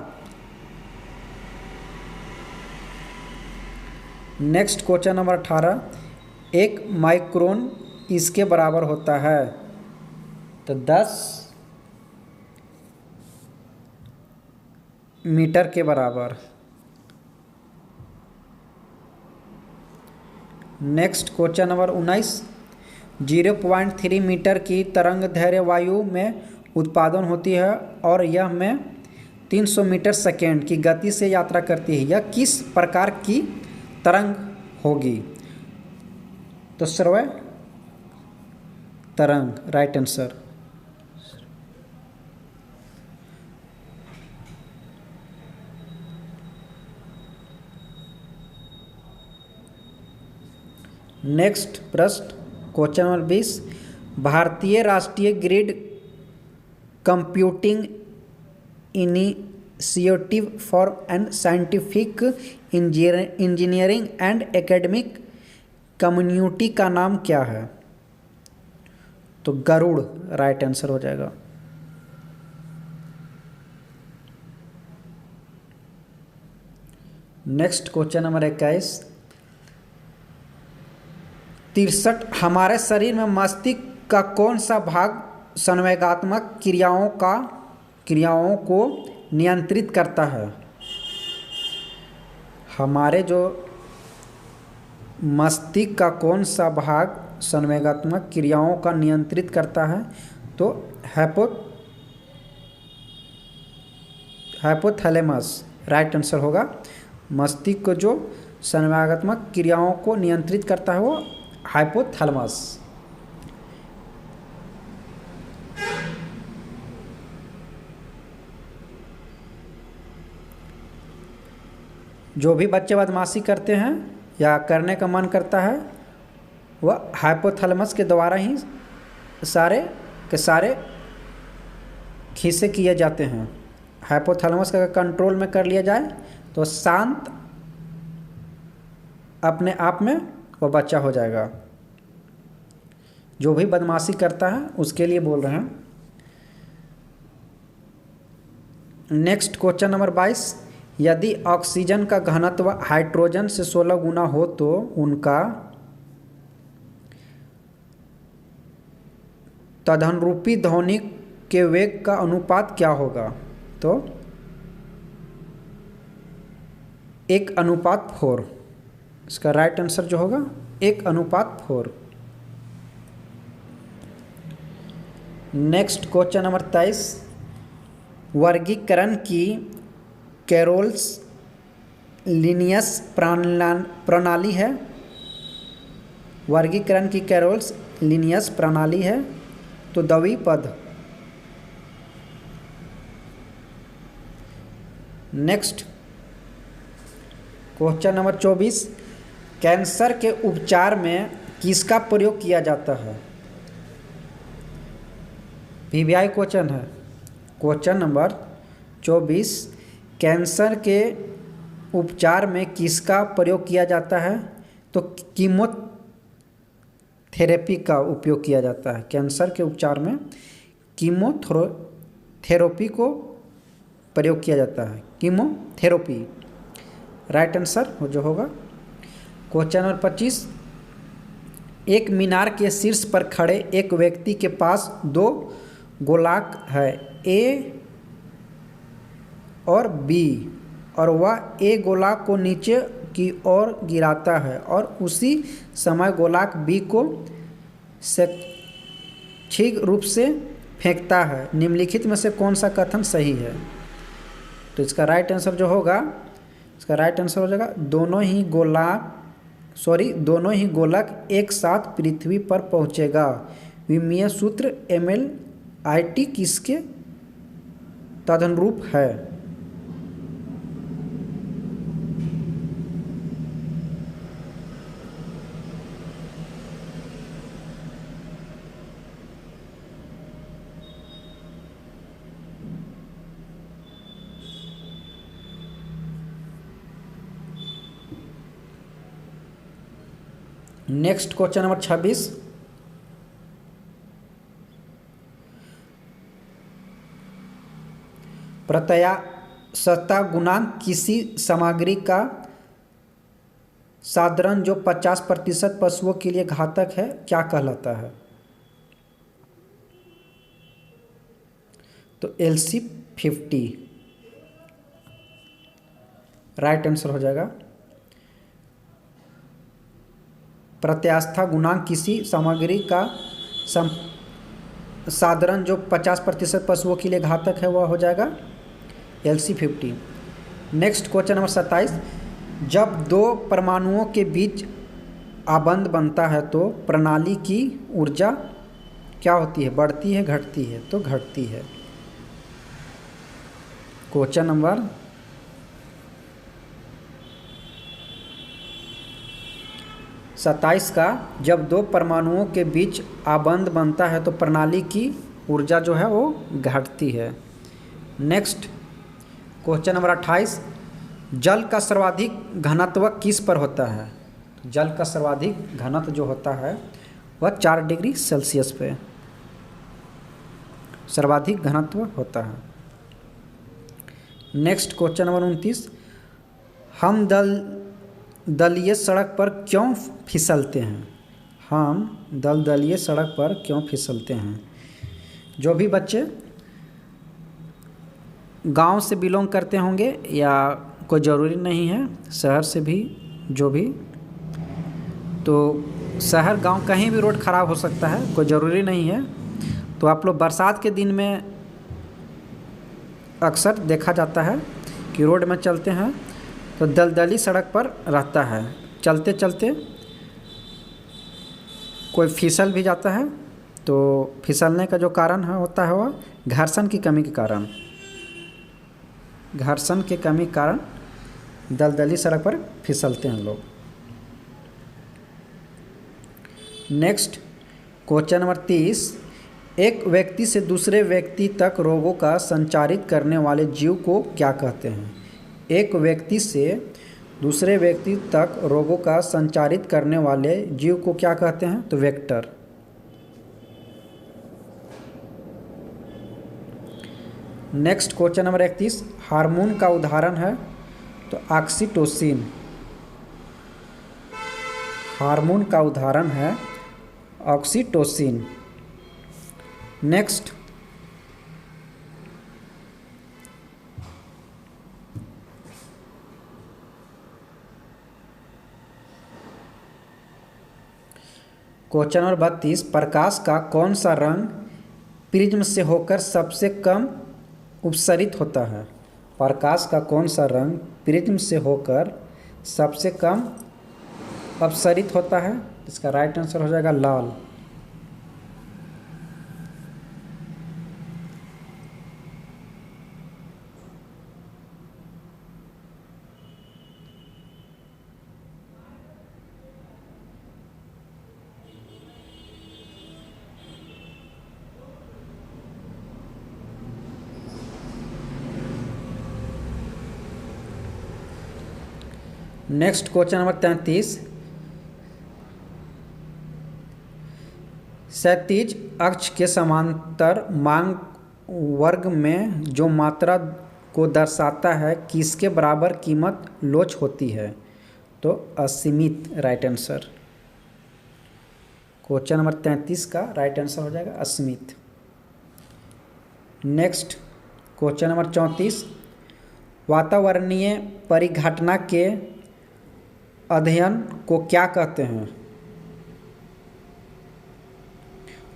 नेक्स्ट क्वेश्चन नंबर 18, एक माइक्रोन इसके बराबर होता है? तो 10 मीटर के बराबर। नेक्स्ट क्वेश्चन नंबर 19, 0.3 मीटर की तरंग दैर्घ्य वायु में उत्पादन होती है और यह में 300 मीटर सेकेंड की गति से यात्रा करती है। यह किस प्रकार की तरंग होगी? तो श्रव्य तरंग। Right answer. नेक्स्ट प्रश्न क्वेश्चन नंबर 20, भारतीय राष्ट्रीय grid computing initiative for and scientific engineering and academic community का नाम क्या है? तो गरुड़ राइट आंसर हो जाएगा। Next question number 21। 63 हमारे शरीर में मस्तिष्क का कौन सा भाग संवेगात्मक क्रियाओं को नियंत्रित करता है? हमारे जो मस्तिष्क का कौन सा भाग संवेगात्मक क्रियाओं का नियंत्रित करता है? तो हाइपोथैलेमस राइट आंसर होगा। मस्तिष्क को जो संवेगात्मक क्रियाओं को नियंत्रित करता है वो हाइपोथैलेमस। जो भी बच्चे बदमाशी करते हैं या करने का मन करता है वह हाइपोथैलेमस के द्वारा ही सारे के सारे खीसे किए जाते हैं। हाइपोथैलेमस का कंट्रोल में कर लिया जाए तो शांत अपने आप में वो बच्चा हो जाएगा। जो भी बदमाशी करता है उसके लिए बोल रहे हैं। Next question number 22। यदि ऑक्सीजन का घनत्व हाइड्रोजन से 16 गुना हो तो उनका तदनुरूपी ध्वनि के वेग का अनुपात क्या होगा? तो 1:4। इसका राइट आंसर जो होगा 1:4। Next question number 23। वर्गीकरण की कैरोल्स लीनियस प्रणाली है। वर्गीकरण की कैरोल्स लीनियस प्रणाली है तो द्विपद। Next question number 24। कैंसर के उपचार में किसका प्रयोग किया जाता है? पीवीआई क्वेश्चन है। Question number 24। कैंसर के उपचार में किसका प्रयोग किया जाता है? तो कीमोथेरेपी का उपयोग किया जाता है। कैंसर के उपचार में कीमोथेरेपी को प्रयोग किया जाता है। कीमोथेरेपी राइट आंसर जो होगा। Question number 25। एक मीनार के शीर्ष पर खड़े एक व्यक्ति के पास 2 गोलाक है ए और बी और वह ए गोलाक को नीचे की ओर गिराता है और उसी समय गोलाक बी को शैक्षिक रूप से फेंकता है। निम्नलिखित में से कौन सा कथन सही है? तो इसका राइट आंसर जो होगा, इसका राइट आंसर हो जाएगा दोनों ही गोलक एक साथ पृथ्वी पर पहुंचेगा। विमीय सूत्र MLIT किसके तदनुरूप है? Next question number 26। प्रत्यास्थता गुणांक किसी सामग्री का साधारण जो 50% पशुओं के लिए घातक है क्या कहलाता है? तो LC50 राइट आंसर हो जाएगा। प्रत्यास्थता गुणांक किसी सामग्री का साधारण जो 50% पशुओं के लिए घातक है वह हो जाएगा LC50। Next question number 27। जब 2 परमाणुओं के बीच आबंध बनता है तो प्रणाली की ऊर्जा क्या होती है? बढ़ती है घटती है? तो घटती है। क्वेश्चन नंबर 27 का जब 2 परमाणुओं के बीच आबंध बनता है तो प्रणाली की ऊर्जा जो है वो घटती है। Next question number 28। जल का सर्वाधिक घनत्व किस पर होता है? जल का सर्वाधिक घनत्व जो होता है वह 4 डिग्री सेल्सियस पे। सर्वाधिक घनत्व होता है। नेक्स्ट क्वेश्चन नंबर 29, हम दलदलीय सड़क पर क्यों फिसलते हैं? हम दलदलीय सड़क पर क्यों फिसलते हैं? जो भी बच्चे गांव से बिलोंग करते होंगे या कोई ज़रूरी नहीं है शहर से भी, जो भी, तो शहर गांव कहीं भी रोड ख़राब हो सकता है, कोई ज़रूरी नहीं है। तो आप लोग बरसात के दिन में अक्सर देखा जाता है कि रोड में चलते हैं तो दलदली सड़क पर रहता है, चलते चलते कोई फिसल भी जाता है। तो फिसलने का जो कारण है होता है वह घर्षण की कमी के कारण, घर्षण के कमी के कारण दलदली सड़क पर फिसलते हैं लोग। नेक्स्ट क्वेश्चन नंबर 30, एक व्यक्ति से दूसरे व्यक्ति तक रोगों का संचारित करने वाले जीव को क्या कहते हैं? एक व्यक्ति से दूसरे व्यक्ति तक रोगों का संचारित करने वाले जीव को क्या कहते हैं? तो vector. Next question number 31, hormone का उदाहरण है तो ऑक्सीटोसिन। हार्मोन का उदाहरण है ऑक्सीटोसिन। नेक्स्ट क्वेश्चन नंबर 32, प्रकाश का कौन सा रंग प्रिज्म से होकर सबसे कम उपसरित होता है? प्रकाश का कौन सा रंग प्रिज्म से होकर सबसे कम अपसरित होता है? इसका राइट आंसर हो जाएगा लाल। नेक्स्ट क्वेश्चन नंबर 33, क्षैतिज अक्ष के समांतर मांग वर्ग में जो मात्रा को दर्शाता है किसके बराबर कीमत लोच होती है? तो असीमित राइट आंसर। क्वेश्चन नंबर 33 का राइट आंसर हो जाएगा असीमित। नेक्स्ट क्वेश्चन नंबर 34, वातावरणीय परिघटना के अध्ययन को क्या कहते हैं?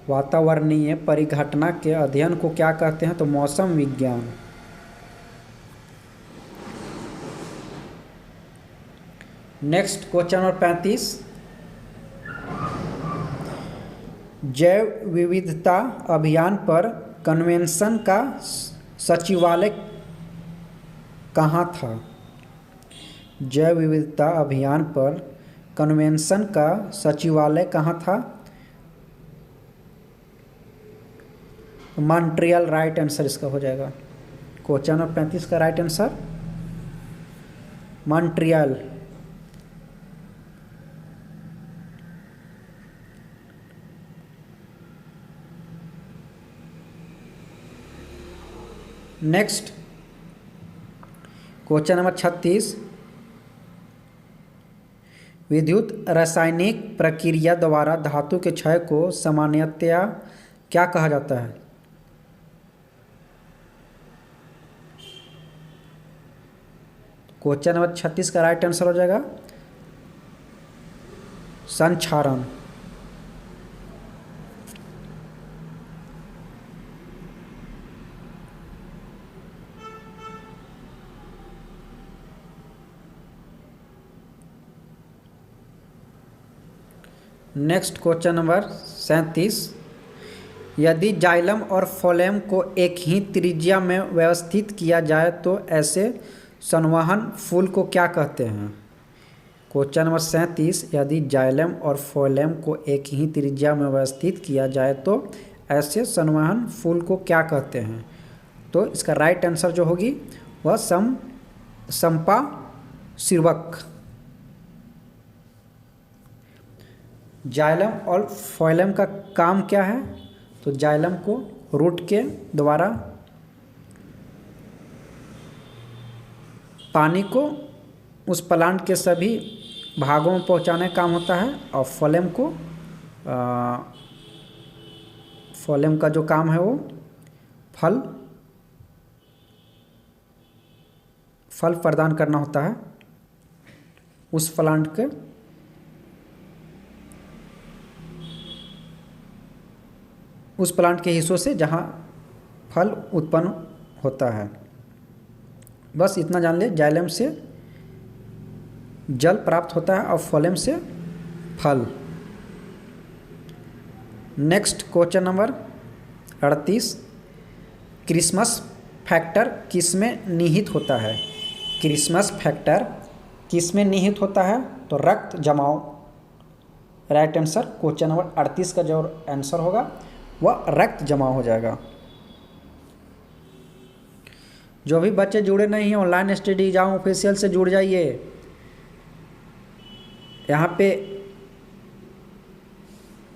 वातावरणीय परिघटना के अध्ययन को क्या कहते हैं? तो मौसम विज्ञान। नेक्स्ट क्वेश्चन नंबर 35, जैव विविधता अभियान पर कन्वेंशन का सचिवालय कहाँ था? जैव विविधता अभियान पर कन्वेंशन का सचिवालय कहाँ था? मॉन्ट्रियल राइट आंसर इसका हो जाएगा। क्वेश्चन नंबर 35 का right answer Montreal. Next question number 36, विद्युत रासायनिक प्रक्रिया द्वारा धातु के क्षय को सामान्यतया क्या कहा जाता है? क्वेश्चन नंबर 36 का राइट आंसर हो जाएगा संक्षारण। नेक्स्ट क्वेश्चन नंबर 37, यदि जाइलम और फ्लोएम को एक ही त्रिज्या में व्यवस्थित किया जाए तो ऐसे संवहन फूल को क्या कहते हैं? क्वेश्चन नंबर 37, यदि जाइलम और फ्लोएम को एक ही त्रिज्या में व्यवस्थित किया जाए तो ऐसे संवहन फूल को क्या कहते हैं? तो इसका राइट आंसर जो होगी वह संपा सिर्वक। जाइलम और फ्लोएम का काम क्या है? तो जाइलम को रूट के द्वारा पानी को उस प्लांट के सभी भागों में पहुंचाने का काम होता है, और फ्लोएम का जो काम है वो फल प्रदान करना होता है उस प्लांट के हिस्सों से जहाँ फल उत्पन्न होता है। बस इतना जान ले, जाइलम से जल प्राप्त होता है और फ्लोएम से फल। Next question number 38, Christmas factor किसमें निहित होता है? क्रिसमस फैक्टर किसमें निहित होता है? तो रक्त जमाव, राइट आंसर। क्वेश्चन नंबर 38 का जो आंसर होगा वह रक्त जमाव हो जाएगा। जो भी बच्चे जुड़े नहीं हैं ऑनलाइन स्टडी एग्जाम ऑफिशियल से जुड़ जाइए। यहाँ पे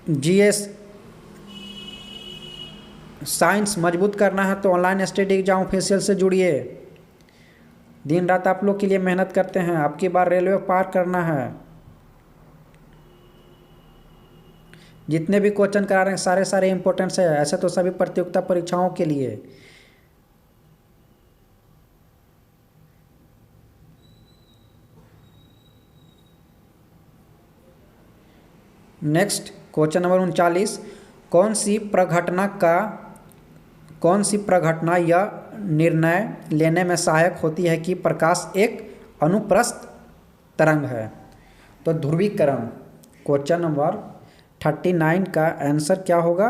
जीएस साइंस मजबूत करना है तो ऑनलाइन स्टडी एग्जाम ऑफिशियल से जुड़िए। दिन रात आप लोग के लिए मेहनत करते हैं, आपकी बार रेलवे पार करना है। जितने भी क्वेश्चन करा रहे हैं सारे इंपॉर्टेंट्स है, ऐसे तो सभी प्रतियोगिता परीक्षाओं के लिए। नेक्स्ट क्वेश्चन नंबर 39, कौन सी प्रघटना यह निर्णय लेने में सहायक होती है कि प्रकाश एक अनुप्रस्थ तरंग है? तो ध्रुवीकरण। क्वेश्चन नंबर 39 का आंसर क्या होगा?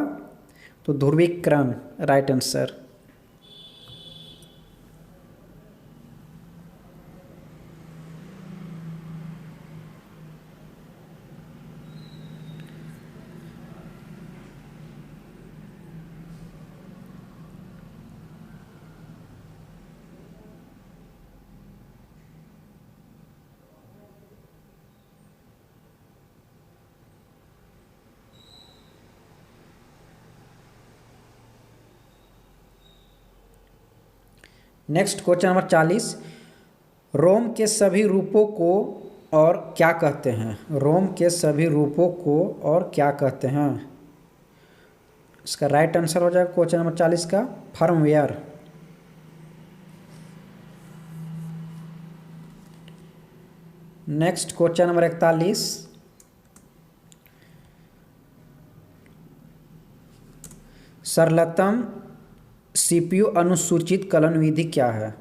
तो ध्रुवीकरण, right answer. Next question number 40, रोम के सभी रूपों को और क्या कहते हैं? रोम के सभी रूपों को और क्या कहते हैं? इसका राइट आंसर हो जाएगा क्वेश्चन नंबर 40 का फर्मवेयर। नेक्स्ट क्वेश्चन नंबर 41, सरलतम सीपीयू अनुसूचित कलन विधि क्या है?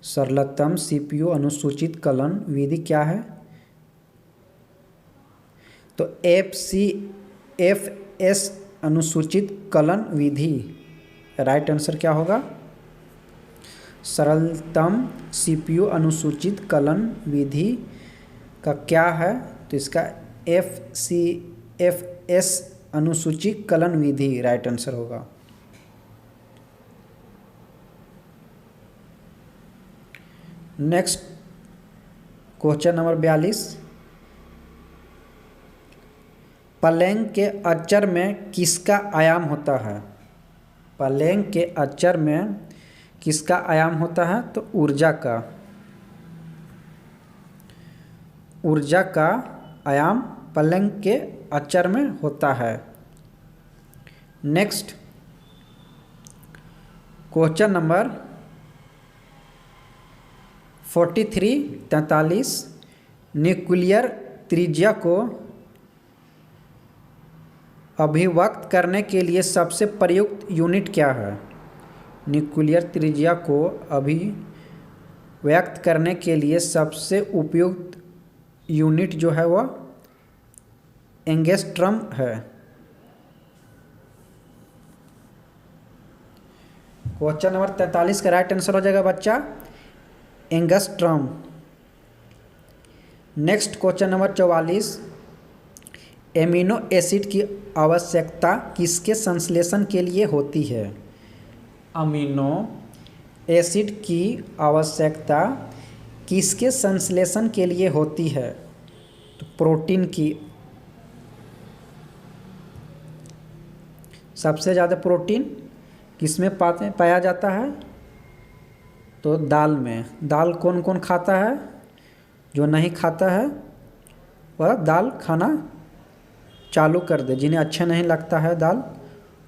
सरलतम सीपीयू अनुसूचित कलन विधि क्या है? तो FCFS अनुसूचित कलन विधि, राइट आंसर क्या होगा? सरलतम सीपीयू अनुसूचित कलन विधि का क्या है? तो इसका FCFS अनुसूचित कलन विधि राइट आंसर होगा। नेक्स्ट क्वेश्चन नंबर 42, पलेंग के अक्षर में किसका आयाम होता है? पलेंग के अक्षर में किसका आयाम होता है? तो ऊर्जा का आयाम पलेंग के अक्षर में होता है। नेक्स्ट क्वेश्चन नंबर 43, न्यूक्लियर त्रिज्या को अभिव्यक्त करने के लिए सबसे प्रयुक्त यूनिट क्या है? न्यूक्लियर त्रिज्या को अभिव्यक्त करने के लिए सबसे उपयुक्त यूनिट जो है वह एंगस्ट्रम है। क्वेश्चन नंबर 43 का राइट आंसर हो जाएगा बच्चा angstrom. Next question number 44, amino acid की आवश्यकता किसके संश्लेषण के लिए होती है? अमीनो एसिड की आवश्यकता किसके संश्लेषण के लिए होती है? तो प्रोटीन की। सबसे ज़्यादा प्रोटीन किस में पाया जाता है? तो दाल में। दाल कौन कौन खाता है? जो नहीं खाता है वह दाल खाना चालू कर दे। जिन्हें अच्छा नहीं लगता है दाल,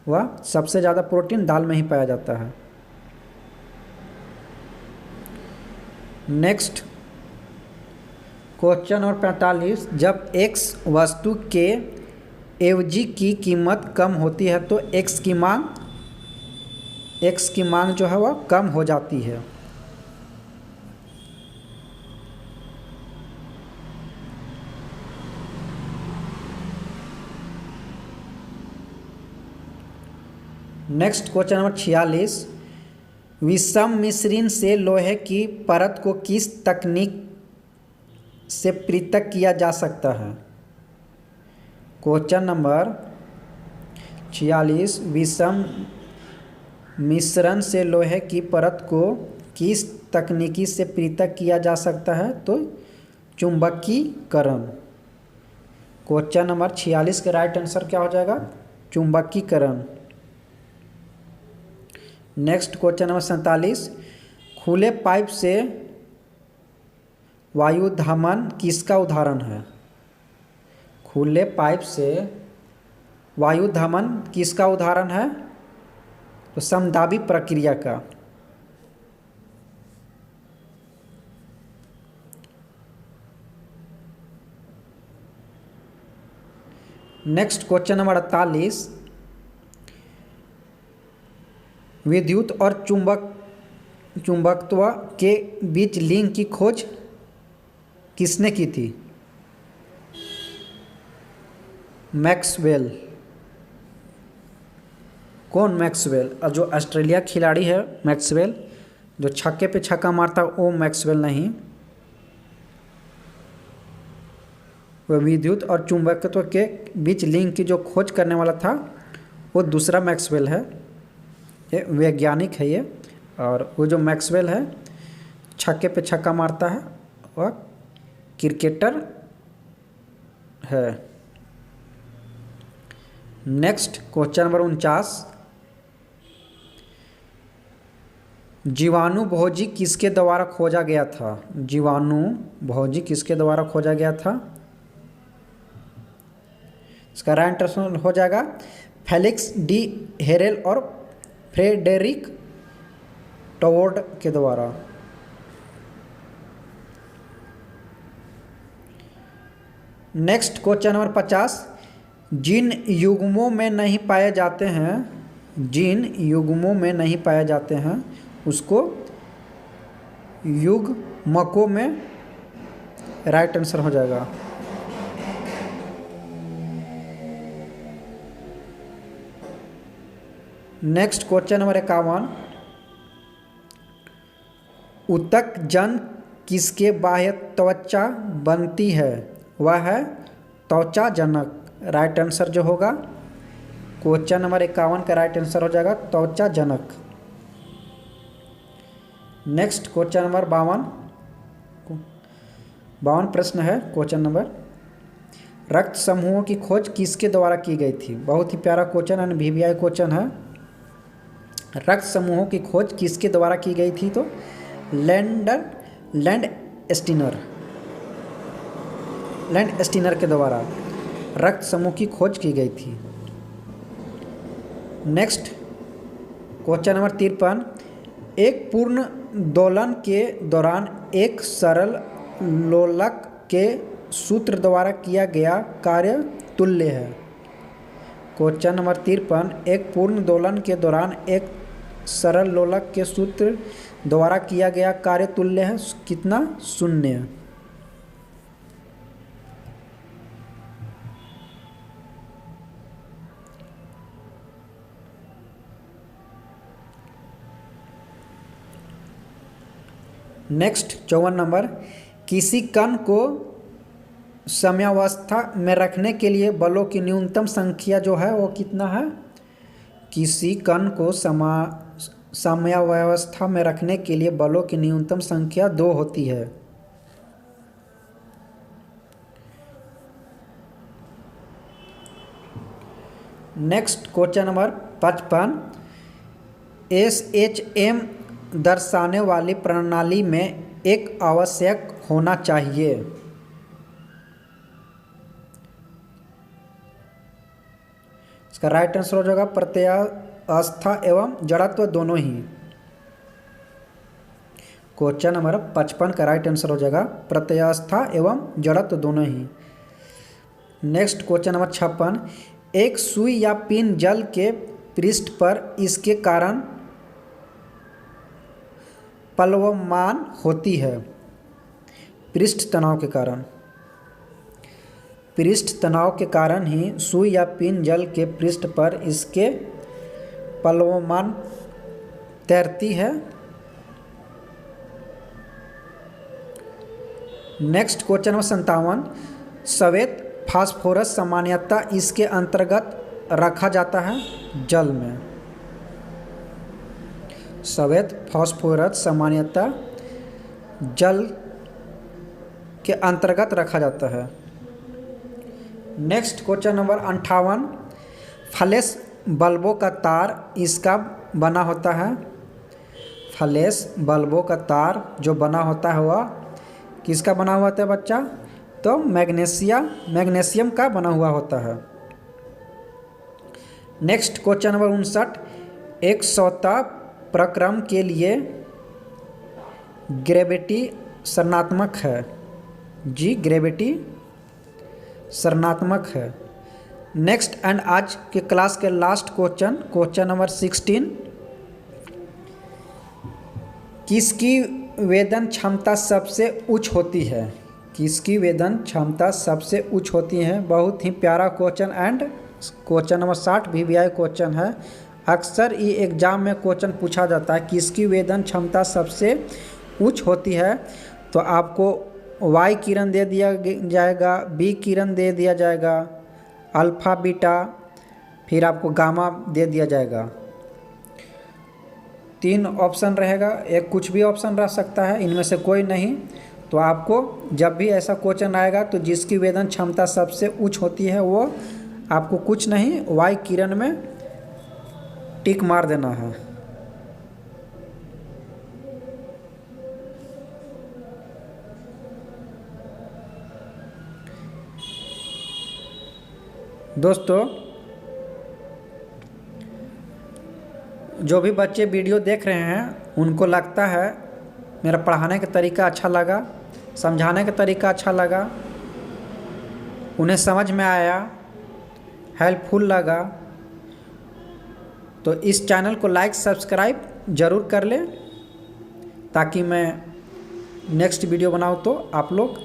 वह सबसे ज़्यादा प्रोटीन दाल में ही पाया जाता है। नेक्स्ट क्वेश्चन नंबर 45, जब x वस्तु के एवजी की कीमत कम होती है तो x की मांग जो है वह कम हो जाती है। नेक्स्ट क्वेश्चन नंबर 46, विषम मिश्रण से लोहे की परत को किस तकनीक से पृथक किया जा सकता है? क्वेश्चन नंबर 46, विषम मिश्रण से लोहे की परत को किस तकनीकी से पृथक किया जा सकता है? तो चुंबकीकरण। क्वेश्चन नंबर 46 का राइट आंसर क्या हो जाएगा? चुंबकीकरण। नेक्स्ट क्वेश्चन नंबर 47, खुले पाइप से वायुधामन किसका उदाहरण है? खुले पाइप से वायुधामन किसका उदाहरण है? तो समदाबी प्रक्रिया का। नेक्स्ट क्वेश्चन नंबर 48, विद्युत और चुंबकत्व के बीच लिंक की खोज किसने की थी? मैक्सवेल। कौन मैक्सवेल? और जो ऑस्ट्रेलिया खिलाड़ी है मैक्सवेल, जो छक्के पे छक्का मारता वो मैक्सवेल नहीं। वह विद्युत और चुंबकत्व के बीच लिंक की जो खोज करने वाला था वो दूसरा मैक्सवेल है। ये वैज्ञानिक है ये। और वो जो मैक्सवेल है छक्के पे छक्का मारता है वह क्रिकेटर है। नेक्स्ट क्वेश्चन नंबर 49, जीवाणु भोजी किसके द्वारा खोजा गया था? जीवाणु भोजी किसके द्वारा खोजा गया था? इसका राइट आंसर हो जाएगा फेलिक्स डी हेरेल और फ्रेडरिक टोवर्ड के द्वारा। नेक्स्ट क्वेश्चन नंबर 50, जिन युग्मों में नहीं पाए जाते हैं, जिन युग्मों में नहीं पाए जाते हैं उसको युग्मकों में राइट आंसर हो जाएगा। नेक्स्ट क्वेश्चन नंबर 51, ऊतक जन किसके बाह्य त्वचा बनती है? वह है त्वचा जनक। राइट आंसर जो होगा क्वेश्चन नंबर 51 का राइट आंसर हो जाएगा त्वचा जनक। नेक्स्ट क्वेश्चन नंबर 52 प्रश्न है क्वेश्चन नंबर, रक्त समूहों की खोज किसके द्वारा की गई थी? बहुत ही प्यारा क्वेश्चन है, VVI क्वेश्चन है। रक्त समूहों की खोज किसके द्वारा की गई थी? तो लैंड स्टीनर के द्वारा रक्त समूह की खोज की गई थी। नेक्स्ट क्वेश्चन नंबर 53, एक पूर्ण दोलन के दौरान एक सरल लोलक के सूत्र द्वारा किया गया कार्य तुल्य है। क्वेश्चन नंबर 53, एक पूर्ण दोलन के दौरान एक सरल लोलक के सूत्र द्वारा किया गया कार्य तुल्य है कितना? 0। नेक्स्ट 54 नंबर, किसी कण को समयावस्था में रखने के लिए बलों की न्यूनतम संख्या जो है वो कितना है? किसी कण को समयावस्था में रखने के लिए बलों की न्यूनतम संख्या 2 होती है। नेक्स्ट क्वेश्चन नंबर 55, SHM दर्शाने वाली प्रणाली में एक आवश्यक होना चाहिए। इसका राइट आंसर हो जाएगा प्रत्ययावस्था एवं जड़त्व दोनों ही। क्वेश्चन नंबर 55 का राइट आंसर हो जाएगा प्रत्ययावस्था एवं जड़त्व दोनों ही। नेक्स्ट क्वेश्चन नंबर 56, एक सुई या पिन जल के पृष्ठ पर इसके कारण प्लवमान होती है। पृष्ठ तनाव के कारण, पृष्ठ तनाव के कारण ही सुई या पिन जल के पृष्ठ पर इसके प्लवमान तैरती है। नेक्स्ट क्वेश्चन नंबर 57, श्वेत फास्फोरस सामान्यतः इसके अंतर्गत रखा जाता है जल में। श्वेत फास्फोरस सामान्यतः जल के अंतर्गत रखा जाता है। नेक्स्ट क्वेश्चन नंबर 58, फ्लैश बल्बों का तार इसका बना होता है। फ्लैश बल्बों का तार जो बना होता है वह किसका बना हुआ होता है बच्चा? तो मैग्नीशियम का बना हुआ होता है। नेक्स्ट क्वेश्चन नंबर 59, एक सौता प्रक्रम के लिए ग्रेविटी ऋणात्मक है। जी, ग्रेविटी ऋणात्मक है। नेक्स्ट एंड आज के क्लास के लास्ट क्वेश्चन नंबर 16, किसकी वेदन क्षमता सबसे उच्च होती है? किसकी वेदन क्षमता सबसे उच्च होती है? बहुत ही प्यारा question and question number 60 VVI question है। अक्सर ये एग्जाम में क्वेश्चन पूछा जाता है किसकी वेदन क्षमता सबसे उच्च होती है। तो आपको वाई किरण दे दिया जाएगा, बी किरण दे दिया जाएगा, अल्फा बीटा, फिर आपको गामा दे दिया जाएगा। 3 ऑप्शन रहेगा, एक कुछ भी ऑप्शन रह सकता है, इनमें से कोई नहीं। तो आपको जब भी ऐसा क्वेश्चन आएगा तो जिसकी वेदन क्षमता सबसे उच्च होती है वो आपको कुछ नहीं वाई किरण में टिक मार देना है। दोस्तों, जो भी बच्चे वीडियो देख रहे हैं उनको लगता है मेरा पढ़ाने का तरीका अच्छा लगा, समझाने का तरीका अच्छा लगा, उन्हें समझ में आया, हेल्पफुल लगा, तो इस चैनल को लाइक सब्सक्राइब ज़रूर कर लें ताकि मैं नेक्स्ट वीडियो बनाऊँ तो आप लोग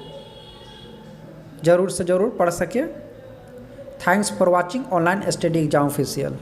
ज़रूर से ज़रूर पढ़ सकें। Thanks for watching online study exam official.